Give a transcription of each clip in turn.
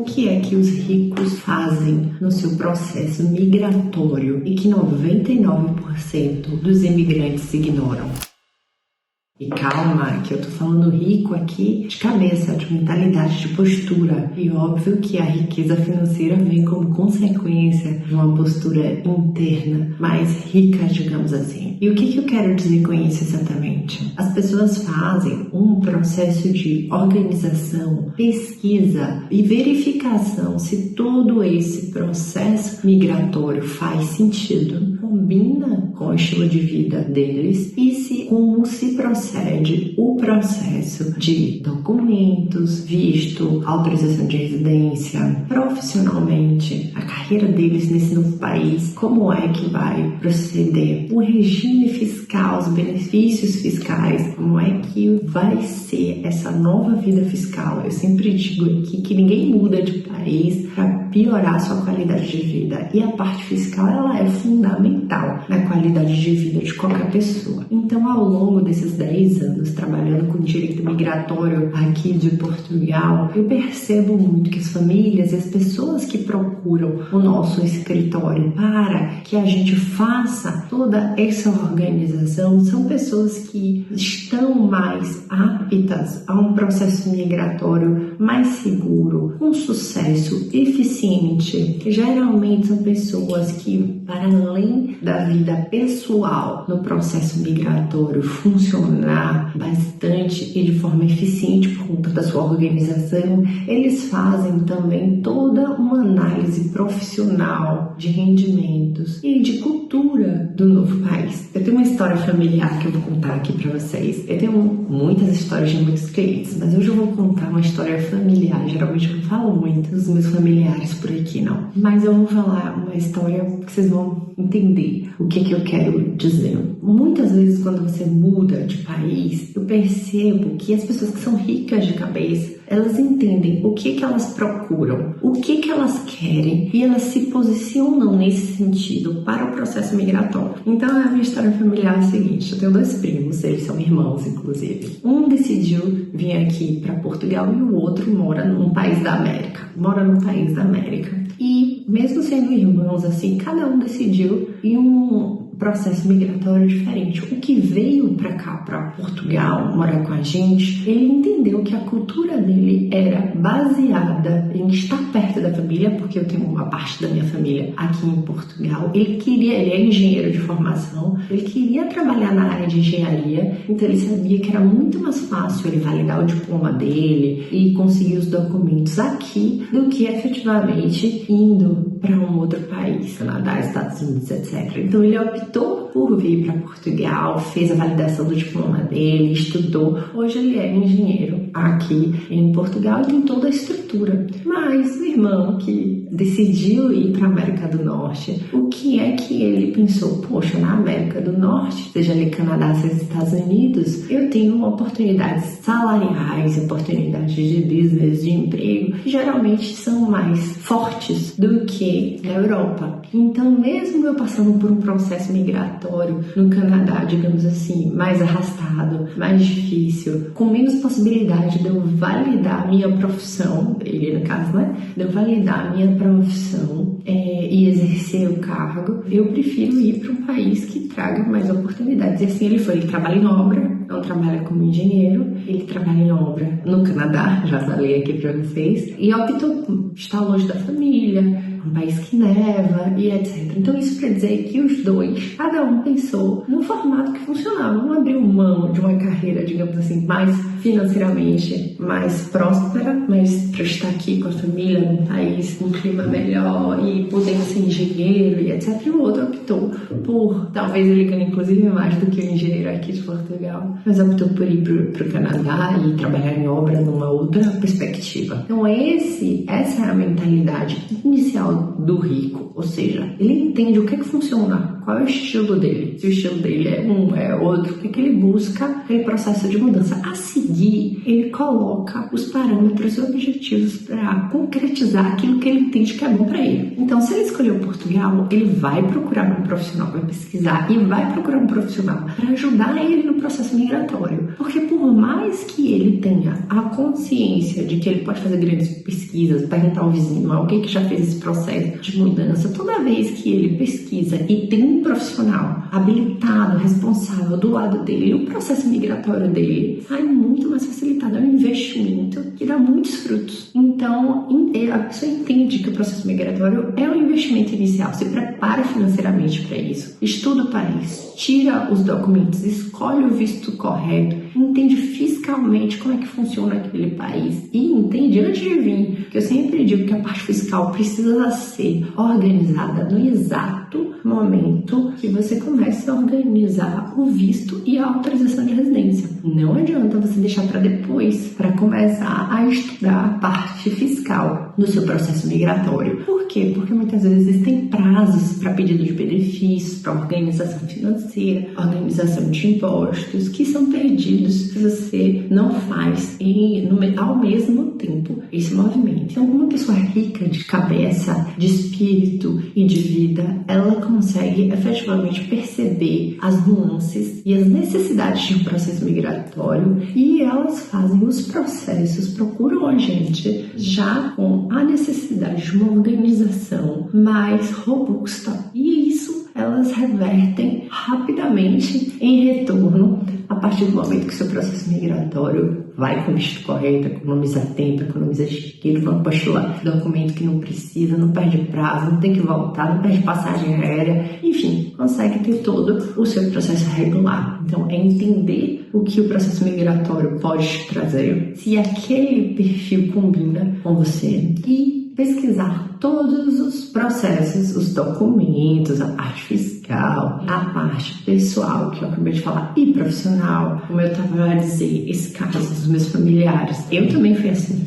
O que é que os ricos fazem no seu processo migratório e que 99% dos imigrantes ignoram? E calma, que eu tô falando rico aqui de cabeça, de mentalidade, de postura. E óbvio que a riqueza financeira vem como consequência de uma postura interna mais rica, digamos assim. E o que eu quero dizer com isso exatamente? As pessoas fazem um processo de organização, pesquisa e verificação se todo esse processo migratório faz sentido, combina com o estilo de vida deles e como se processa o processo de documentos, visto, autorização de residência, profissionalmente, a carreira deles nesse novo país, como é que vai proceder, o regime fiscal, os benefícios fiscais, como é que vai ser essa nova vida fiscal. Eu sempre digo aqui que ninguém muda de país para piorar a sua qualidade de vida, e a parte fiscal ela é fundamental na qualidade de vida de qualquer pessoa. Então, ao longo desses 10 anos trabalhando com direito migratório aqui de Portugal, eu percebo muito que as famílias e as pessoas que procuram o nosso escritório para que a gente faça toda essa organização são pessoas que estão mais aptas a um processo migratório mais seguro, com sucesso, eficiente. Geralmente são pessoas que, para além da vida pessoal no processo migratório funcionar bastante e de forma eficiente por conta da sua organização, eles fazem também toda uma análise profissional de rendimentos e de cultura do novo país. Eu tenho uma história familiar que eu vou contar aqui para vocês. Eu tenho muitas histórias de muitos clientes, mas hoje eu vou contar uma história familiar. Geralmente eu não falo muito dos meus familiares por aqui, não. Mas eu vou falar uma história que vocês vão entender o que eu quero dizer. Muitas vezes quando você muda de país, eu percebo que as pessoas que são ricas de cabeça, elas entendem o que elas procuram, o que elas querem e elas se posicionam nesse sentido para o processo migratório. Então a minha história familiar é a seguinte: eu tenho 2 primos, eles são irmãos inclusive. Um decidiu vir aqui para Portugal e o outro mora num país da América. E mesmo sendo irmãos assim, cada um decidiu em um processo migratório diferente. O que veio para cá, para Portugal, morar com a gente, ele entendeu que a cultura dele era baseada em estar perto da família, porque eu tenho uma parte da minha família aqui em Portugal. Ele é engenheiro de formação, ele queria trabalhar na área de engenharia, então ele sabia que era muito mais fácil ele validar o diploma dele e conseguir os documentos aqui do que efetivamente indo para um outro país, Canadá, Estados Unidos, etc. Então ele optou por vir para Portugal, fez a validação do diploma dele, estudou. Hoje ele é engenheiro aqui em Portugal e tem toda a estrutura. Mas o irmão que decidiu ir para a América do Norte, o que é que ele pensou? Poxa, na América do Norte, seja ali Canadá, seja Estados Unidos, eu tenho oportunidades salariais, oportunidades de business, de emprego, que geralmente são mais fortes do que na Europa. Então, mesmo eu passando por um processo migratório no Canadá, digamos assim, mais arrastado, mais difícil, com menos possibilidade de eu validar a minha profissão, ele no caso, né? De eu validar a minha profissão e exercer o cargo, eu prefiro ir para um país que traga mais oportunidades. E assim ele foi. Ele trabalha em obra, não trabalha como engenheiro, ele trabalha em obra no Canadá, já falei aqui para vocês, e optou por estar longe da família, um país que neva e etc. Então isso quer dizer que os dois, cada um pensou num formato que funcionava. Um abriu mão de uma carreira, digamos assim, mais financeiramente mais próspera, mas para estar aqui com a família, num país com um clima melhor e podendo ser engenheiro e etc. E o outro optou por, talvez ele ganhe inclusive mais do que o engenheiro aqui de Portugal, mas optou por ir para o Canadá e trabalhar em obra numa outra perspectiva. Então essa é a mentalidade inicial do rico, ou seja, ele entende o que funciona qual é o estilo dele, se o estilo dele é um, é outro, o que ele busca aquele processo de mudança. A seguir, ele coloca os parâmetros e objetivos para concretizar aquilo que ele entende que é bom para ele. Então, se ele escolheu Portugal, ele vai procurar um profissional, vai pesquisar e vai procurar um profissional para ajudar ele no processo migratório. Porque por mais que ele tenha a consciência de que ele pode fazer grandes pesquisas, perguntar ao vizinho, alguém que já fez esse processo de mudança, toda vez que ele pesquisa e tem um profissional habilitado, responsável do lado dele, o processo migratório dele sai muito mais facilitado. É um investimento que dá muitos frutos. Então, a pessoa entende que o processo migratório é um investimento inicial, se prepara financeiramente para isso, estuda o país, tira os documentos, escolhe o visto correto, entende fiscalmente como é que funciona aquele país e entende antes de vir, que eu sempre digo que a parte fiscal precisa ser organizada no exato momento que você começa a organizar o visto e a autorização de residência. Não adianta você deixar para depois, para começar a estudar a parte fiscal do seu processo migratório. Por quê? Porque muitas vezes existem prazos para pedido de benefícios, para organização financeira, organização de impostos, que são perdidos se você não faz ao mesmo tempo esse movimento. Então, uma pessoa rica de cabeça, de espírito e de vida, ela consegue efetivamente perceber as nuances e as necessidades de um processo migratório e elas fazem os processos, procuram a gente já com a necessidade de uma organização mais robusta. E isso elas revertem rapidamente em retorno a partir do momento que o seu processo migratório vai com o visto correto, economiza tempo, economiza dinheiro, não postular documento que não precisa, não perde prazo, não tem que voltar, não perde passagem aérea, enfim, consegue ter todo o seu processo regular. Então, é entender o que o processo migratório pode te trazer, se aquele perfil combina com você e pesquisar todos os processos, os documentos, a parte fiscal, a parte pessoal, que eu acabei de falar, e profissional. Como eu estava a dizer, esse caso dos meus familiares. Eu também fui assim,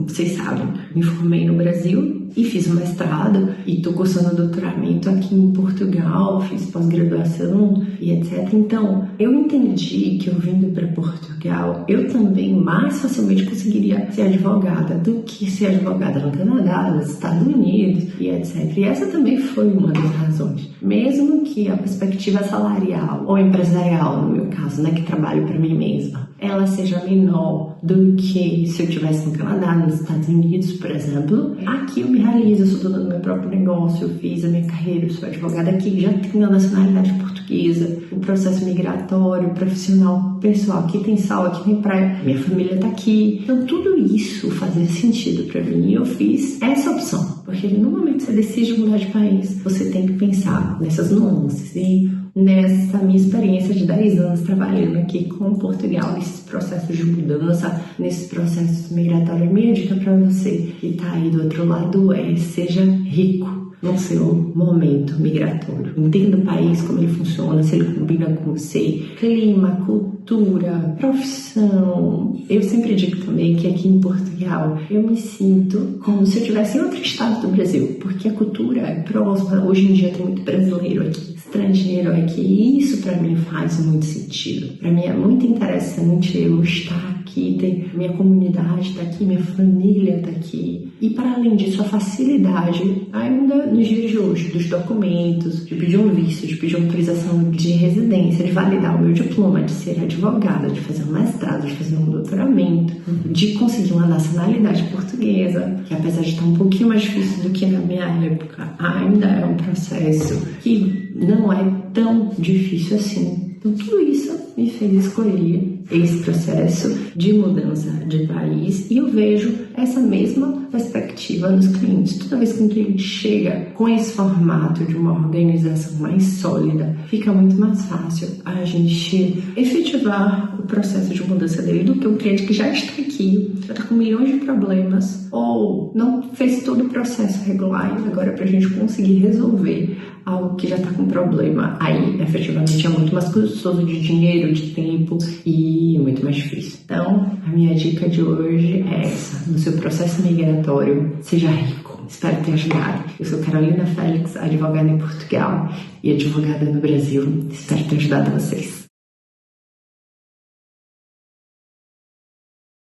vocês sabem, me formei no Brasil e fiz um mestrado e estou cursando doutoramento aqui em Portugal, fiz pós-graduação e etc. Então, eu entendi que eu vindo para Portugal, eu também mais facilmente conseguiria ser advogada do que ser advogada no Canadá, nos Estados Unidos e etc. E essa também foi uma das razões. Mesmo que a perspectiva salarial ou empresarial, no meu caso, né, que trabalho para mim mesma, ela seja menor do que se eu estivesse no Canadá, nos Estados Unidos, por exemplo. Aqui eu me realizo, eu sou dona do meu próprio negócio, eu fiz a minha carreira, eu sou advogada aqui, já tenho a nacionalidade portuguesa, o processo migratório, profissional, pessoal, aqui tem sol, aqui tem praia, minha família tá aqui. Então tudo isso fazia sentido para mim e eu fiz essa opção, porque no momento que você decide mudar de país, você tem que pensar nessas nuances e nessa minha experiência de 10 anos trabalhando aqui com Portugal, nesses processos de mudança, nesses processos migratórios. Minha dica para você que está aí do outro lado é: seja rico no seu momento migratório. Entenda o país, como ele funciona, se ele combina com você, clima, cultura, profissão. Eu sempre digo também que aqui em Portugal eu me sinto como se eu estivesse em outro estado do Brasil, porque a cultura é próxima. Hoje em dia tem muito brasileiro aqui, estrangeiro aqui, e isso para mim faz muito sentido. Para mim é muito interessante eu estar aqui, ter minha comunidade está aqui, minha família está aqui. E para além disso, a facilidade, ainda nos dias de hoje, dos documentos, de pedir um visto, de pedir uma autorização de residência, de validar o meu diploma, de ser advogada, de fazer um mestrado, de fazer um doutoramento, de conseguir uma nacionalidade portuguesa, que apesar de estar um pouquinho mais difícil do que na minha época, ainda é um processo que não é tão difícil assim. Então, tudo isso me fez escolher esse processo de mudança de país e eu vejo essa mesma perspectiva nos clientes. Toda vez que um cliente chega com esse formato de uma organização mais sólida, fica muito mais fácil a gente efetivar o processo de mudança dele do que um cliente que já está aqui, já está com milhões de problemas ou não fez todo o processo regular e agora para a gente conseguir resolver algo que já está com problema, aí efetivamente é muito mais custoso de dinheiro, de tempo e muito mais difícil. Então, a minha dica de hoje é essa: no seu processo migratório, seja rico. Espero ter ajudado. Eu sou Carolina Félix, advogada em Portugal e advogada no Brasil. Espero ter ajudado vocês.